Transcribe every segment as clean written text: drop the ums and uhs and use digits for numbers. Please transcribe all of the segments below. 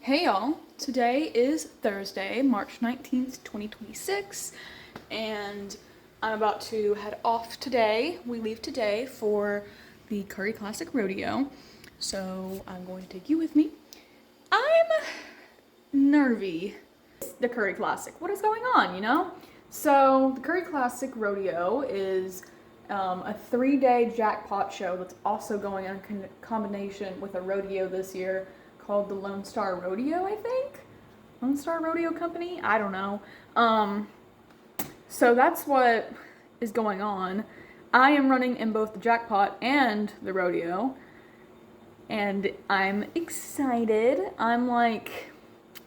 Hey y'all, today is Thursday, March 19th, 2026, and I'm about to head off today. We leave today for the Curry Classic Rodeo, so I'm going to take you with me. I'm nervy. The Curry Classic, what is going on, you know? So, the Curry Classic Rodeo is a 3-day jackpot show that's also going in combination with a rodeo this year called the Lone Star Rodeo, I think? Lone Star Rodeo Company? I don't know. So that's what is going on. I am running in both the jackpot and the rodeo, and I'm excited. I'm like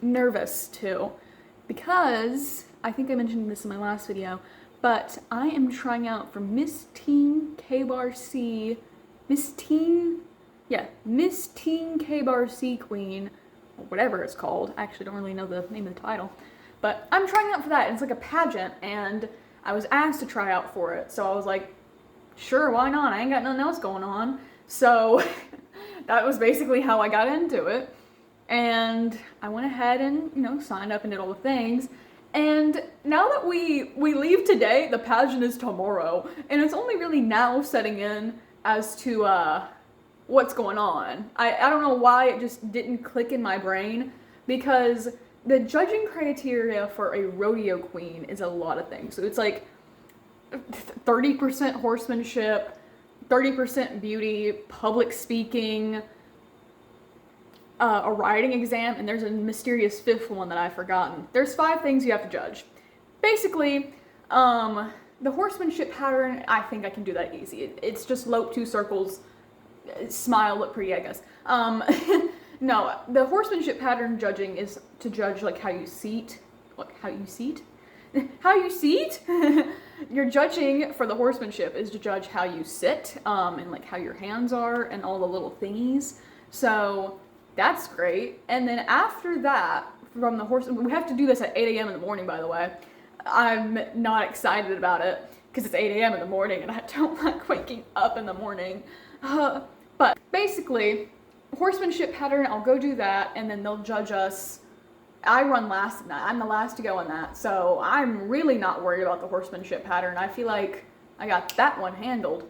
nervous too, because I think I mentioned this in my last video, but I am trying out for Miss Teen K-Bar C, Miss Teen K-Bar C Queen, or whatever it's called. I actually don't really know the name of the title, but I'm trying out for that. It's like a pageant, and I was asked to try out for it, so I was like, sure, why not? I ain't got nothing else going on. So that was basically how I got into it. And I went ahead and, signed up and did all the things. And now that we leave today, the pageant is tomorrow. And it's only really now setting in as to what's going on. I don't know why it just didn't click in my brain, because the judging criteria for a rodeo queen is a lot of things. So it's like 30% horsemanship, 30% beauty, public speaking, a riding exam, and there's a mysterious fifth one that I've forgotten. There's 5 things you have to judge. Basically, the horsemanship pattern, I think I can do that easy. It's just lope 2 circles, smile, look pretty, I guess. No, the horsemanship pattern judging is to judge like how you seat. How you seat? Your judging for the horsemanship is to judge how you sit, and like how your hands are and all the little thingies. So that's great. And then after that, from the horse, we have to do this at 8 a.m. in the morning, by the way. I'm not excited about it because it's 8 a.m. in the morning and I don't like waking up in the morning. But basically, horsemanship pattern, I'll go do that, and then they'll judge us. I run last in that. I'm the last to go in that, so I'm really not worried about the horsemanship pattern. I feel like I got that one handled.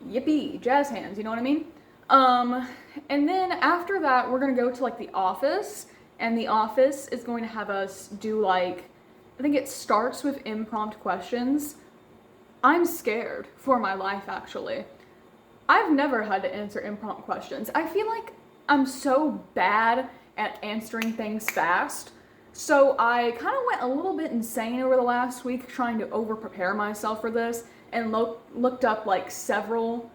Yippee, jazz hands, you know what I mean? And then after that, we're gonna go to like the office, and the office is going to have us do like, I think it starts with impromptu questions. I'm scared for my life, actually. I've never had to answer impromptu questions. I feel like I'm so bad at answering things fast. So I kind of went a little bit insane over the last week trying to over-prepare myself for this, and looked up like several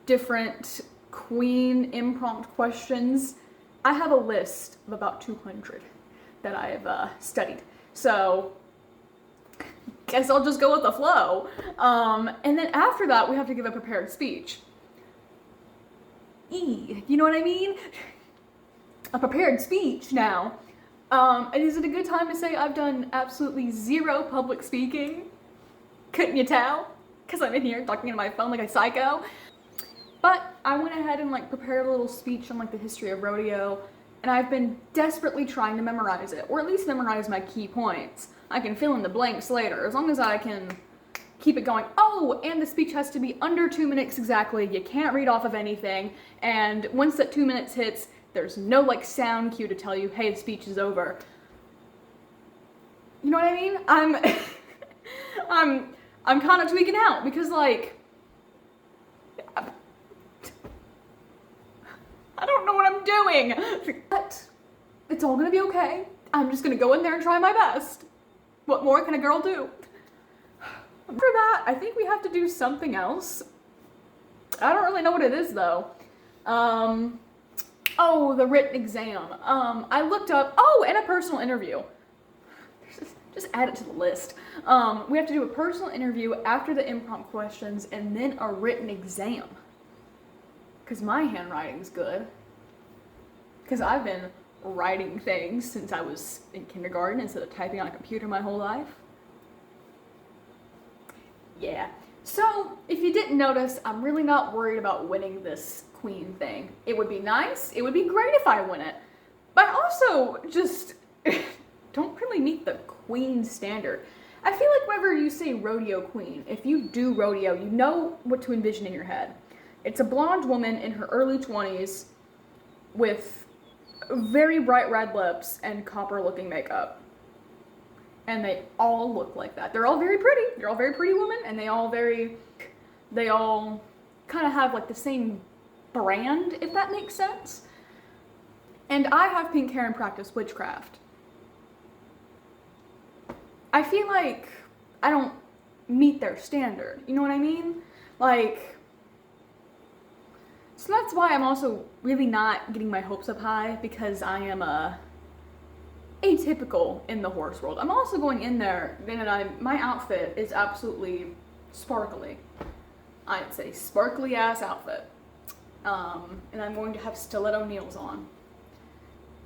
different queen impromptu questions. I have a list of about 200 that I have studied. So guess I'll just go with the flow. And then after that, we have to give a prepared speech. You know what I mean? A prepared speech now. And is it a good time to say I've done absolutely 0 public speaking? Couldn't you tell? Because I'm in here talking into my phone like a psycho. But I went ahead and like prepared a little speech on like the history of rodeo, and I've been desperately trying to memorize it, or at least memorize my key points. I can fill in the blanks later, as long as I can keep it going. Oh, and the speech has to be under 2 minutes exactly. You can't read off of anything, and once that 2 minutes hits, there's no like sound cue to tell you, hey, the speech is over. You know what I mean? I'm kind of tweaking out because like, I don't know what I'm doing, but it's all gonna be okay. I'm just gonna go in there and try my best. What more can a girl do? For that, I think we have to do something else. I don't really know what it is though. Oh, the written exam. I looked up, and a personal interview. Just add it to the list. We have to do a personal interview after the impromptu questions, and then a written exam. Because my handwriting's good. Because I've been writing things since I was in kindergarten instead of typing on a computer my whole life. Yeah. So, if you didn't notice, I'm really not worried about winning this queen thing. It would be nice, it would be great if I win it, But I also just don't really meet the queen standard. I feel like whenever you say rodeo queen, if you do rodeo, you know what to envision in your head. It's a blonde woman in her early 20s with very bright red lips and copper looking makeup. And they all look like that. They're all very pretty. They're all very pretty women, and they all kind of have like the same brand, if that makes sense. And I have pink hair and practice witchcraft. I feel like I don't meet their standard. You know what I mean? Like, so that's why I'm also really not getting my hopes up high, because I am atypical in the horse world. I'm also going in there, my outfit is absolutely sparkly. I'd say sparkly ass outfit. And I'm going to have stiletto nails on.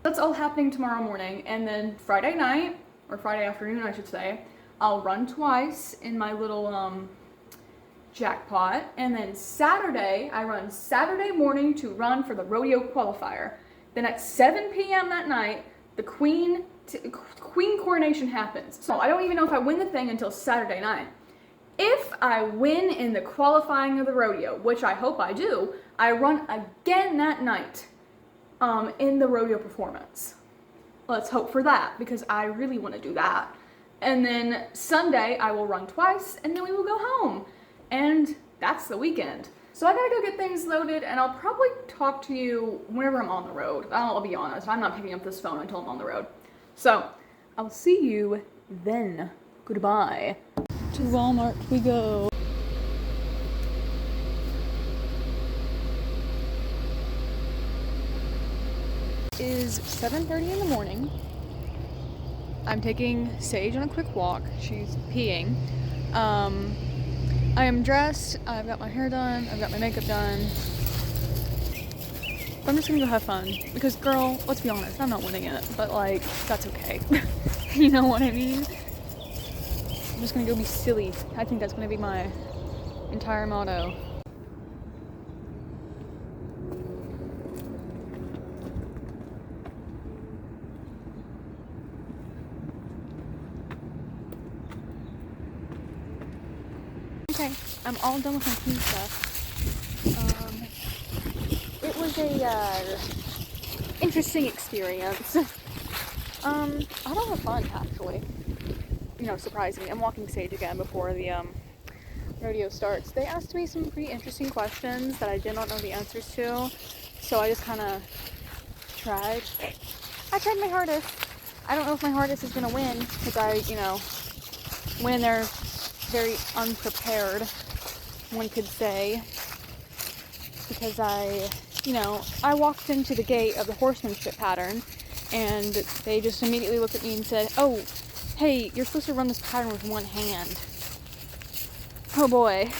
That's all happening tomorrow morning, and then Friday night, or Friday afternoon I should say, I'll run twice in my little Jackpot, and then Saturday, I run Saturday morning to run for the rodeo qualifier. Then at 7 p.m. that night, the queen coronation happens. So I don't even know if I win the thing until Saturday night. If I win in the qualifying of the rodeo, which I hope I do, I run again that night in the rodeo performance. Let's hope for that, because I really want to do that. And then Sunday, I will run twice, and then we will go home. And that's the weekend. So I gotta go get things loaded, and I'll probably talk to you whenever I'm on the road. I'll be honest, I'm not picking up this phone until I'm on the road. So, I'll see you then. Goodbye. To Walmart we go. It is 7:30 in the morning. I'm taking Sage on a quick walk. She's peeing. I am dressed, I've got my hair done, I've got my makeup done. But I'm just gonna go have fun. Because girl, let's be honest, I'm not winning it. But like, that's okay. You know what I mean? I'm just gonna go be silly. I think that's gonna be my entire motto. Okay, I'm all done with my clean stuff. It was a interesting experience. I had a lot of fun, actually. You know, surprisingly. I'm walking Sage again before the rodeo starts. They asked me some pretty interesting questions that I did not know the answers to, so I just kind of tried. I tried my hardest. I don't know if my hardest is gonna win, because I, you know, went in there very unprepared, one could say, because I walked into the gate of the horsemanship pattern, and they just immediately looked at me and said, "Oh, hey, you're supposed to run this pattern with one hand." Oh boy.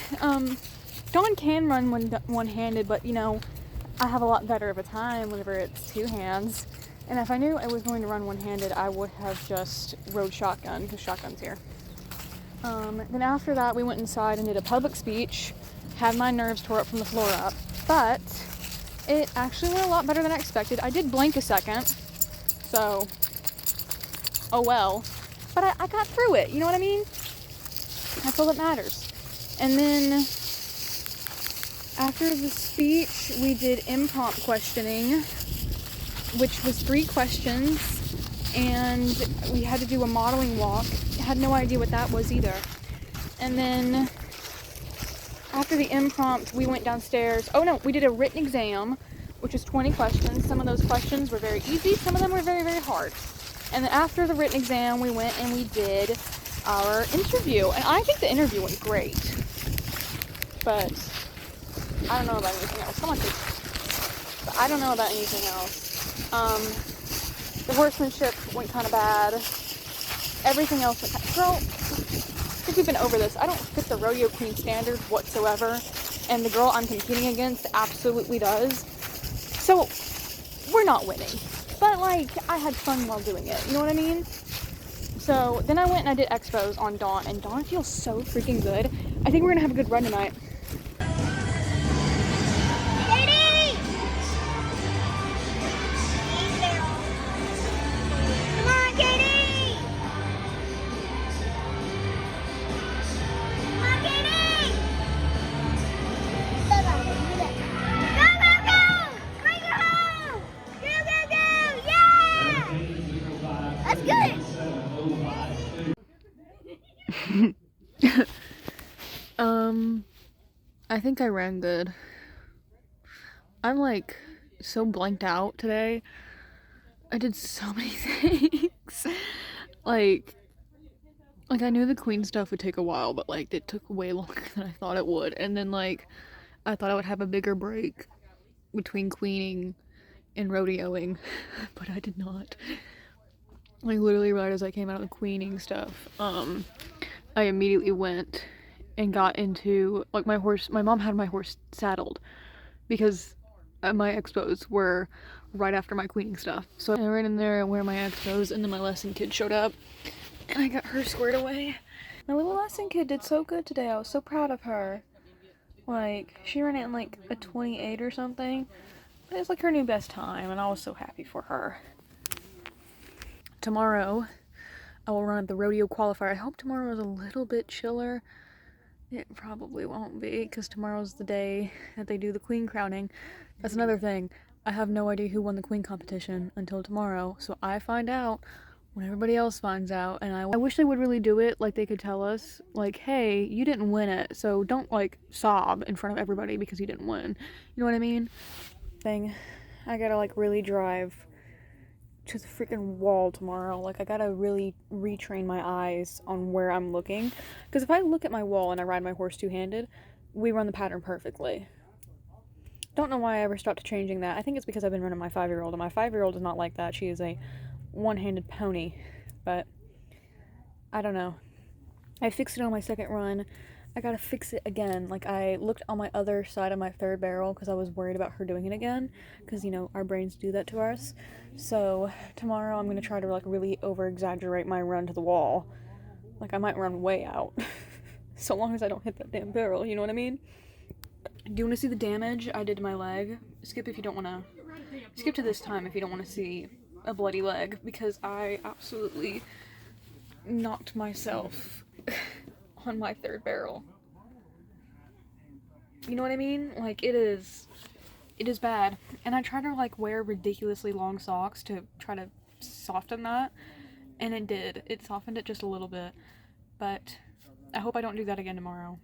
Dawn can run one-handed, but you know, I have a lot better of a time whenever it's two hands. And if I knew I was going to run one-handed, I would have just rode shotgun, because shotgun's here. Then after that, we went inside and did a public speech. Had my nerves tore up from the floor up. But it actually went a lot better than I expected. I did blink a second. So, oh well. But I got through it, you know what I mean? That's all that matters. And then, after the speech, we did impromptu questioning, which was 3 questions. And we had to do a modeling walk. Had no idea what that was either. And then after the impromptu, we went downstairs. Oh no, we did a written exam, which was 20 questions. Some of those questions were very easy, some of them were very, very hard. And then after the written exam, we went and we did our interview. And I think the interview went great. But I don't know about anything else. Come on, dude. But I don't know about anything else. The horsemanship went kind of bad. Everything else went kind of... Girl, I think we've been over this. I don't fit the rodeo queen standard whatsoever. And the girl I'm competing against absolutely does. So, we're not winning. But, like, I had fun while doing it. You know what I mean? So, then I went and I did expos on Dawn. And Dawn feels so freaking good. I think we're going to have a good run tonight. I think I ran good. I'm like so blanked out today. I did so many things. like I knew the queen stuff would take a while, but like it took way longer than I thought it would. And then like I thought I would have a bigger break between queening and rodeoing, but I did not. Like literally right as I came out of the queening stuff, I immediately went and got into like my mom had my horse saddled because my expos were right after my queening stuff. So I ran in there and wear my expos, and then my lesson kid showed up and I got her squared away. My little lesson kid did so good today. I was so proud of her. Like, she ran it in like a 28 or something. It was like her new best time, and I was so happy for her. Tomorrow, I will run the rodeo qualifier. I hope tomorrow is a little bit chiller. It probably won't be, because tomorrow's the day that they do the queen crowning. That's another thing. I have no idea who won the queen competition until tomorrow, so I find out when everybody else finds out, and I wish they would really do it, like they could tell us, like, hey, you didn't win it, so don't, like, sob in front of everybody because you didn't win. You know what I mean? I gotta, like, really drive to the freaking wall tomorrow. Like, I gotta really retrain my eyes on where I'm looking, because if I look at my wall and I ride my horse two-handed, we run the pattern perfectly. Don't know why I ever stopped changing that. I think it's because I've been running my 5-year-old, and my 5-year-old is not like that. She is a one-handed pony, but I don't know. I fixed it on my second run. I gotta fix it again. Like, I looked on my other side of my third barrel because I was worried about her doing it again, because, you know, our brains do that to us. So tomorrow I'm gonna try to, like, really over-exaggerate my run to the wall. Like, I might run way out. So long as I don't hit that damn barrel, you know what I mean? Do you want to see the damage I did to my leg? Skip if you don't want to. Skip to this time if you don't want to see a bloody leg, because I absolutely knocked myself on my third barrel. You know what I mean? Like, it is bad. And I try to, like, wear ridiculously long socks to try to soften that, and it did. It softened it just a little bit, but I hope I don't do that again tomorrow.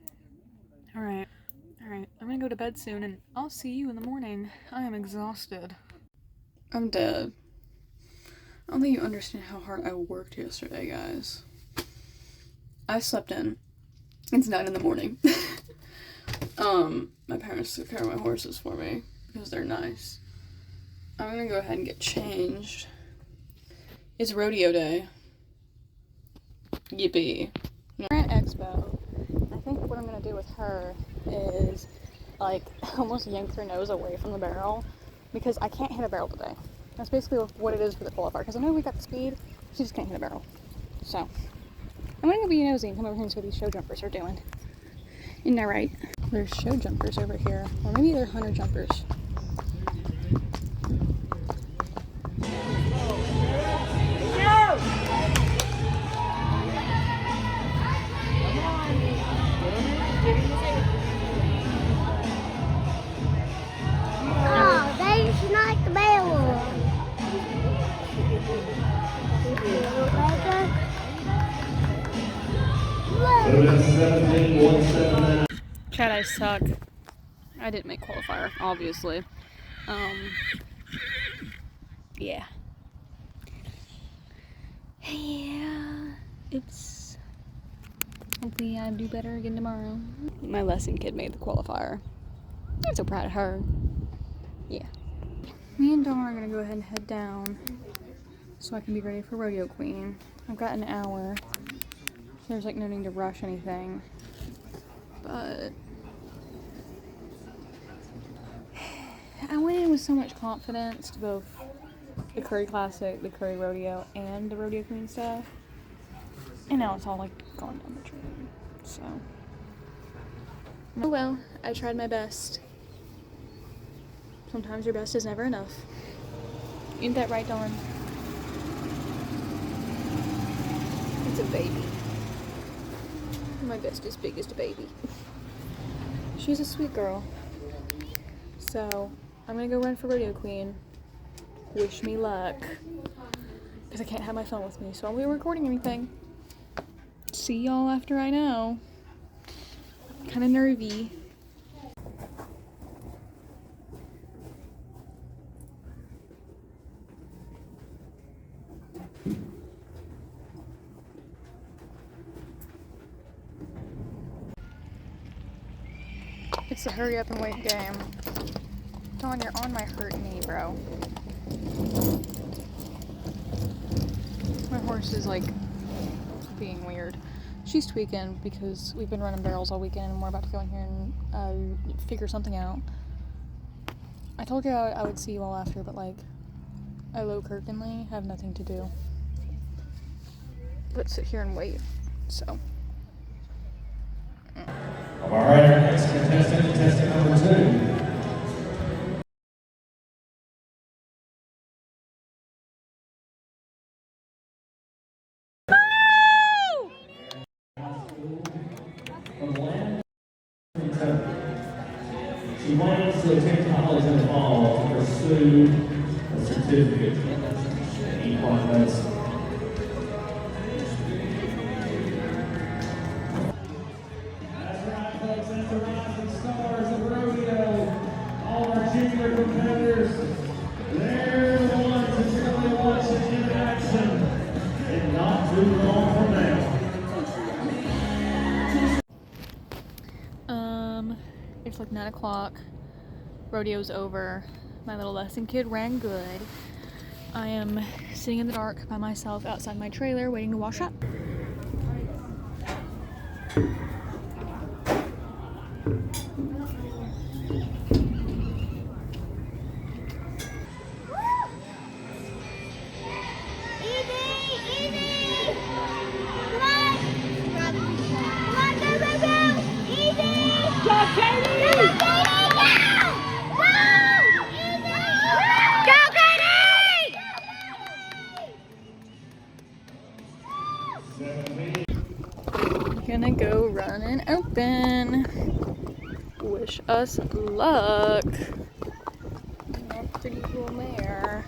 Alright, I'm gonna go to bed soon, and I'll see you in the morning. I am exhausted. I'm dead. I don't think you understand how hard I worked yesterday, guys. I slept in. It's 9 in the morning. My parents took care of my horses for me because they're nice. I'm gonna go ahead and get changed. It's rodeo day. Yippee. Grant Expo. I think what I'm gonna do with her is, like, almost yank her nose away from the barrel, because I can't hit a barrel today. That's basically what it is for the qualifier, because I know we got the speed, she just can't hit a barrel. So, I'm gonna go be nosy and come over here and see what these show jumpers are doing. Isn't that right? There's show jumpers over here, or maybe they're hunter jumpers. Oh, they knocked the barrel. Chad, I suck. I didn't make qualifier, obviously. Yeah. Yeah, it's... Hopefully I do better again tomorrow. My lesson kid made the qualifier. I'm so proud of her. Yeah. Me and Dawn are gonna go ahead and head down so I can be ready for Rodeo Queen. I've got an hour. There's, like, no need to rush anything. But I went in with so much confidence to both the Curry Classic, the Curry Rodeo, and the Rodeo Queen stuff. And now it's all, like, gone down the drain. So, oh well, I tried my best. Sometimes your best is never enough. Ain't that right, Dawn? It's a baby. My bestest, biggest baby. She's a sweet girl. So, I'm gonna go run for Rodeo Queen. Wish me luck. Because I can't have my phone with me, so I won't be recording anything. See y'all after I know. kind of nervy. It's a hurry up and wait game. Dawn, you're on my hurt knee, bro. My horse is like being weird. She's tweaking because we've been running barrels all weekend and we're about to go in here and figure something out. I told you I would see you all after, but like, I low-curtainly have nothing to do but sit here and wait, so. All right, our next contestant, contestant number 2. She plans to attend college in the fall to pursue a certificate in equine medicine. That's right, folks. That's the rising stars of rodeo. All our junior competitors, they're the ones who really want to get in action and not too long from now. It's like 9 o'clock. Rodeo's over. My little lesson kid ran good. I am sitting in the dark by myself outside my trailer waiting to wash up. Gonna go run and open. Wish us luck. That's pretty cool mare.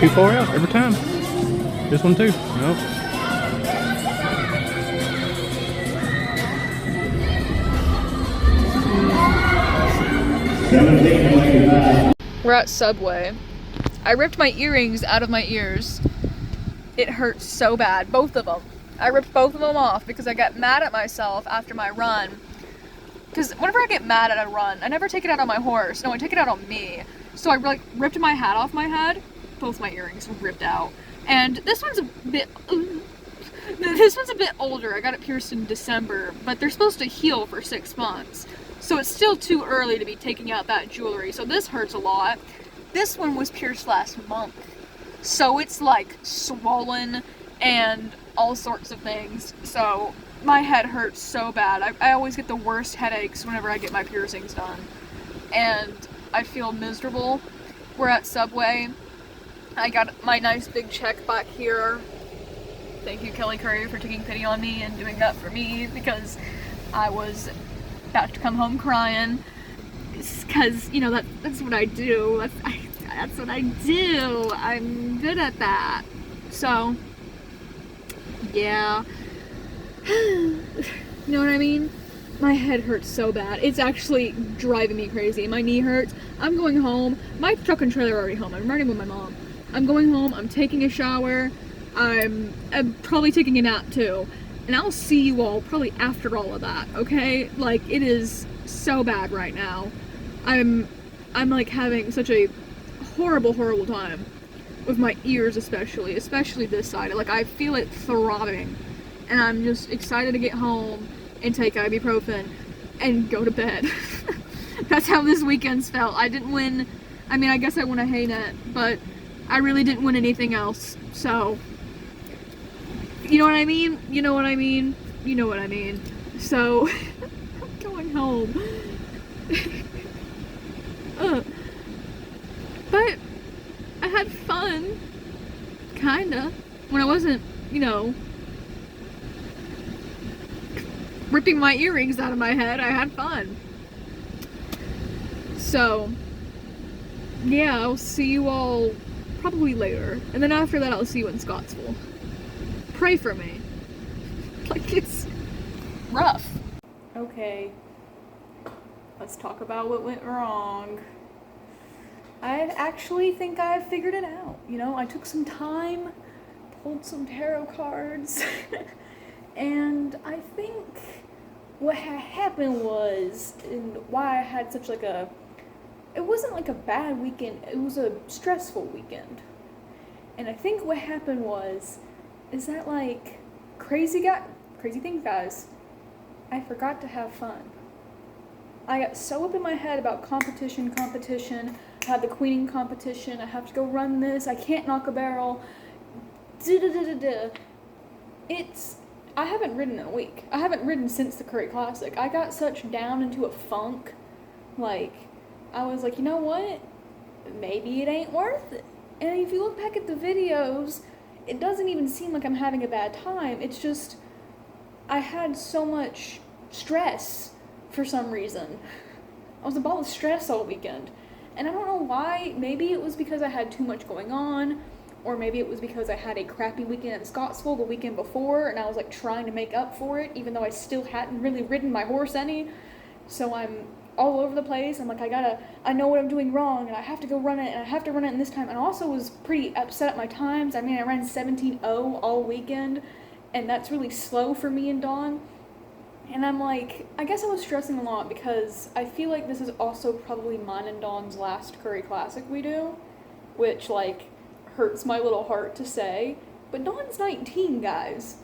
Too far out every time. This one too. Nope. We're at Subway. I ripped my earrings out of my ears. It hurts so bad, both of them. I ripped both of them off because I got mad at myself after my run. Because whenever I get mad at a run, I never take it out on my horse. No, I take it out on me. So I like ripped my hat off my head. Both my earrings were ripped out. And this one's a bit older. I got it pierced in December, but they're supposed to heal for 6 months. So it's still too early to be taking out that jewelry. So this hurts a lot. This one was pierced last month. So it's like swollen and all sorts of things. So my head hurts so bad. I always get the worst headaches whenever I get my piercings done. And I feel miserable. We're at Subway. I got my nice big check back here. Thank you, Kelly Curry, for taking pity on me and doing that for me because I was about to come home crying. Because, you know, that's what I do. That's what I do. I'm good at that. So, yeah. You know what I mean? My head hurts so bad. It's actually driving me crazy. My knee hurts. I'm going home. My truck and trailer are already home. I'm riding with my mom. I'm going home. I'm taking a shower. I'm probably taking a nap too. And I'll see you all probably after all of that, okay? Like, it is so bad right now. I'm like having such a horrible time with my ears especially this side. Like, I feel it throbbing. And I'm just excited to get home and take ibuprofen and go to bed. That's how this weekend's felt. I didn't win. I mean, I guess I won a hay net, but I really didn't win anything else. So, you know what I mean? You know what I mean? You know what I mean. So, I'm going home. But I had fun. Kinda. When I wasn't, you know, ripping my earrings out of my head, I had fun. So, yeah, I'll see you all probably later. And then after that, I'll see you in Scottsville. Pray for me. Like, it's rough. Okay. Let's talk about what went wrong. I actually think I figured it out. You know, I took some time, pulled some tarot cards, and I think what had happened was, and why I had such like a, it wasn't like a bad weekend, it was a stressful weekend. And I think what happened is that like, crazy thing, guys, I forgot to have fun. I got so up in my head about competition. I had the queening competition. I have to go run this. I can't knock a barrel. I haven't ridden in a week. I haven't ridden since the Curry Classic. I got such down into a funk. Like, I was like, you know what? Maybe it ain't worth it. And if you look back at the videos, it doesn't even seem like I'm having a bad time. It's just, I had so much stress for some reason. I was a ball of stress all weekend. And I don't know why. Maybe it was because I had too much going on, or maybe it was because I had a crappy weekend in Scottsville the weekend before, and I was like trying to make up for it, even though I still hadn't really ridden my horse any. So I'm all over the place. I'm like, I know what I'm doing wrong, and I have to go run it, and I have to run it in this time. And I also was pretty upset at my times. I mean, I ran 17:0 all weekend, and that's really slow for me and Dawn. And I'm like, I guess I was stressing a lot because I feel like this is also probably mine and Dawn's last Curry Classic we do, which, like, hurts my little heart to say. But Dawn's 19, guys.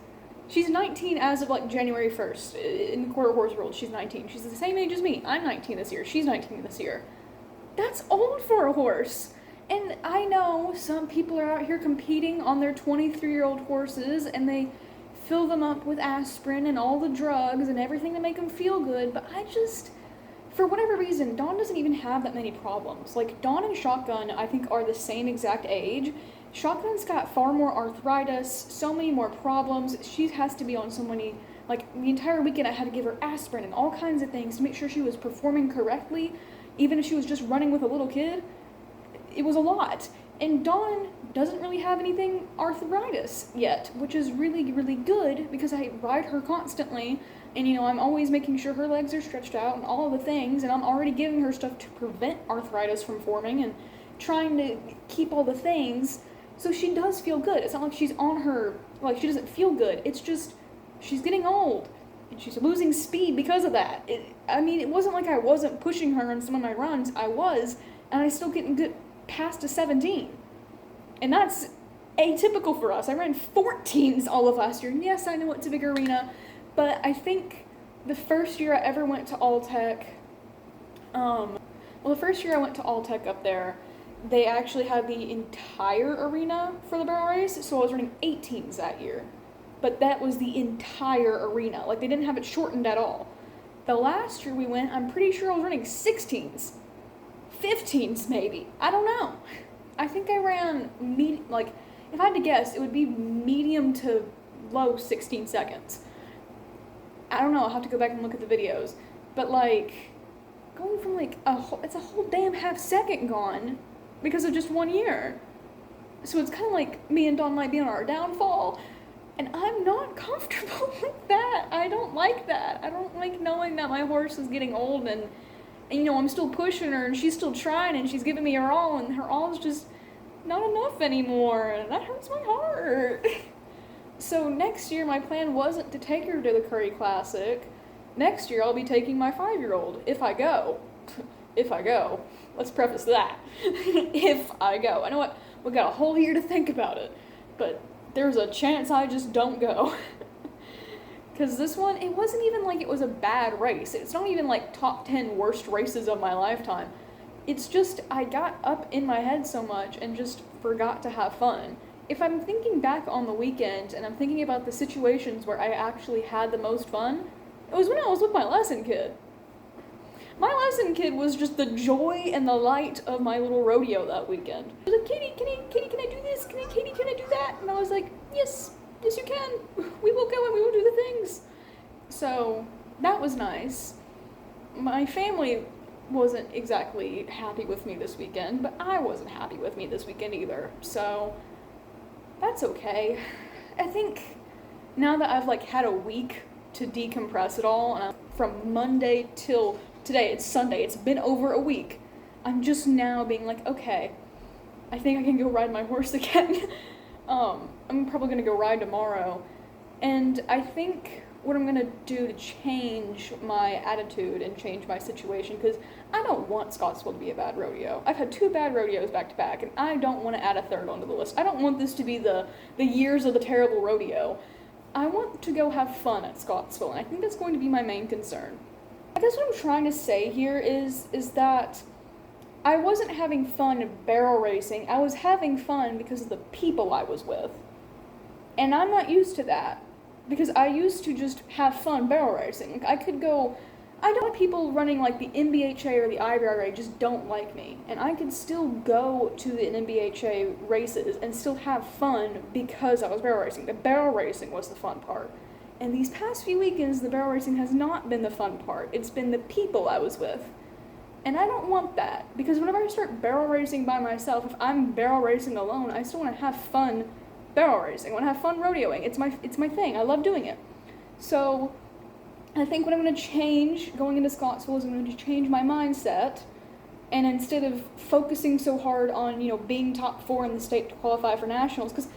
She's 19 as of, like, January 1st. In the quarter horse world, she's 19. She's the same age as me. I'm 19 this year. She's 19 this year. That's old for a horse. And I know some people are out here competing on their 23-year-old horses, and they fill them up with aspirin and all the drugs and everything to make them feel good, but I just, for whatever reason, Dawn doesn't even have that many problems. Like, Dawn and Shotgun, I think, are the same exact age. Shotgun's got far more arthritis, so many more problems. She has to be on so many, like, the entire weekend I had to give her aspirin and all kinds of things to make sure she was performing correctly, even if she was just running with a little kid. It was a lot. And Dawn doesn't really have anything arthritis yet, which is really, really good because I ride her constantly, and, you know, I'm always making sure her legs are stretched out and all of the things, and I'm already giving her stuff to prevent arthritis from forming and trying to keep all the things, so she does feel good. It's not like she's on her, like, she doesn't feel good. It's just, she's getting old, and she's losing speed because of that. It wasn't like I wasn't pushing her on some of my runs. I was, and I still getting good past a 17. And that's atypical for us. I ran 14s all of last year. And yes, I know it's a big arena, but I think the first year I ever went to Alltech, the first year I went to Alltech up there, they actually had the entire arena for the barrel race, so I was running 18s that year. But that was the entire arena. Like, they didn't have it shortened at all. The last year we went, I'm pretty sure I was running 16s. 15s maybe. I don't know. I think I ran, if I had to guess, it would be medium to low 16 seconds. I don't know, I'll have to go back and look at the videos. But, like, going from, like, it's a whole damn half second gone because of just 1 year. So it's kind of like me and Dawn might be on our downfall. And I'm not comfortable with that. I don't like that. I don't like knowing that my horse is getting old and you know, I'm still pushing her, and she's still trying, and she's giving me her all, and her all is just not enough anymore, and that hurts my heart. So next year, my plan wasn't to take her to the Curry Classic. Next year, I'll be taking my 5-year-old, if I go. If I go. Let's preface that. If I go. I know what, we got a whole year to think about it, but there's a chance I just don't go. Because this one, it wasn't even like it was a bad race. It's not even like top 10 worst races of my lifetime. It's just, I got up in my head so much and just forgot to have fun. If I'm thinking back on the weekend and I'm thinking about the situations where I actually had the most fun, it was when I was with my lesson kid. My lesson kid was just the joy and the light of my little rodeo that weekend. He was like, Katie, can I do this? Katie, can I do that? And I was like, yes, you can. We will go and we will do the things. So that was nice. My family wasn't exactly happy with me this weekend, but I wasn't happy with me this weekend either. So that's okay. I think now that I've like had a week to decompress it all, from Monday till today, it's Sunday, it's been over a week, I'm just now being like, okay, I think I can go ride my horse again. I'm probably gonna go ride tomorrow, and I think what I'm gonna do to change my attitude and change my situation, because I don't want Scottsville to be a bad rodeo. I've had 2 bad rodeos back to back, and I don't want to add a third onto the list. I don't want this to be the years of the terrible rodeo. I want to go have fun at Scottsville, and I think that's going to be my main concern. I guess what I'm trying to say here is that I wasn't having fun barrel racing. I was having fun because of the people I was with. And I'm not used to that, because I used to just have fun barrel racing. Like, I could go, I don't want people running like the NBHA or the IBRA just don't like me. And I could still go to the NBHA races and still have fun because I was barrel racing. The barrel racing was the fun part. And these past few weekends, the barrel racing has not been the fun part. It's been the people I was with. And I don't want that, because whenever I start barrel racing by myself, if I'm barrel racing alone, I still want to have fun barrel racing. I want to have fun rodeoing. It's my thing. I love doing it. So I think what I'm going to change going into Scottsville is I'm going to change my mindset, and instead of focusing so hard on, being top 4 in the state to qualify for nationals, because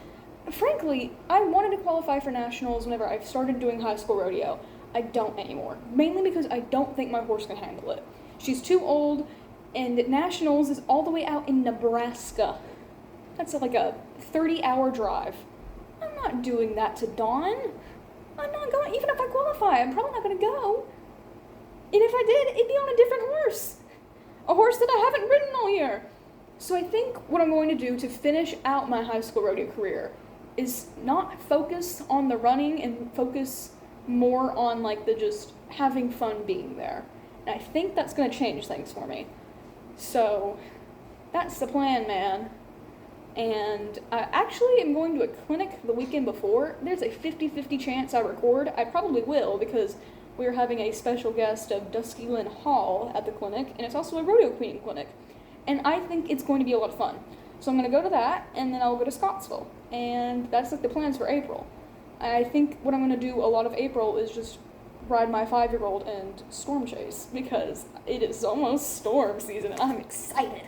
frankly, I wanted to qualify for nationals whenever I started doing high school rodeo. I don't anymore, mainly because I don't think my horse can handle it. She's too old, and nationals is all the way out in Nebraska. That's like a 30-hour drive. I'm not doing that to Dawn. I'm not going, even if I qualify, I'm probably not going to go. And if I did, it'd be on a different horse. A horse that I haven't ridden all year. So I think what I'm going to do to finish out my high school rodeo career is not focus on the running and focus more on like the just having fun being there. And I think that's going to change things for me. So that's the plan, man. And I actually am going to a clinic the weekend before. There's a 50-50 chance I record. I probably will, because we're having a special guest of Dusky Lynn Hall at the clinic, and it's also a rodeo queen clinic. And I think it's going to be a lot of fun. So I'm going to go to that, and then I'll go to Scottsville. And that's like the plans for April. I think what I'm going to do a lot of April is just ride my 5-year-old and storm chase, because it is almost storm season and I'm excited.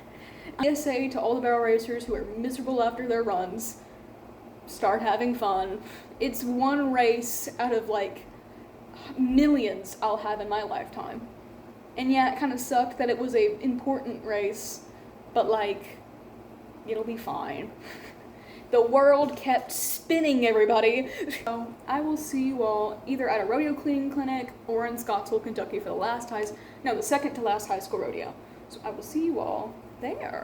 I say to all the barrel racers who are miserable after their runs, start having fun. It's one race out of like millions I'll have in my lifetime. And yeah, it kind of sucked that it was a important race, but like, it'll be fine. The world kept spinning, everybody. So I will see you all either at a rodeo cleaning clinic or in Scottsville, Kentucky for the second to last high school rodeo. So I will see you all there.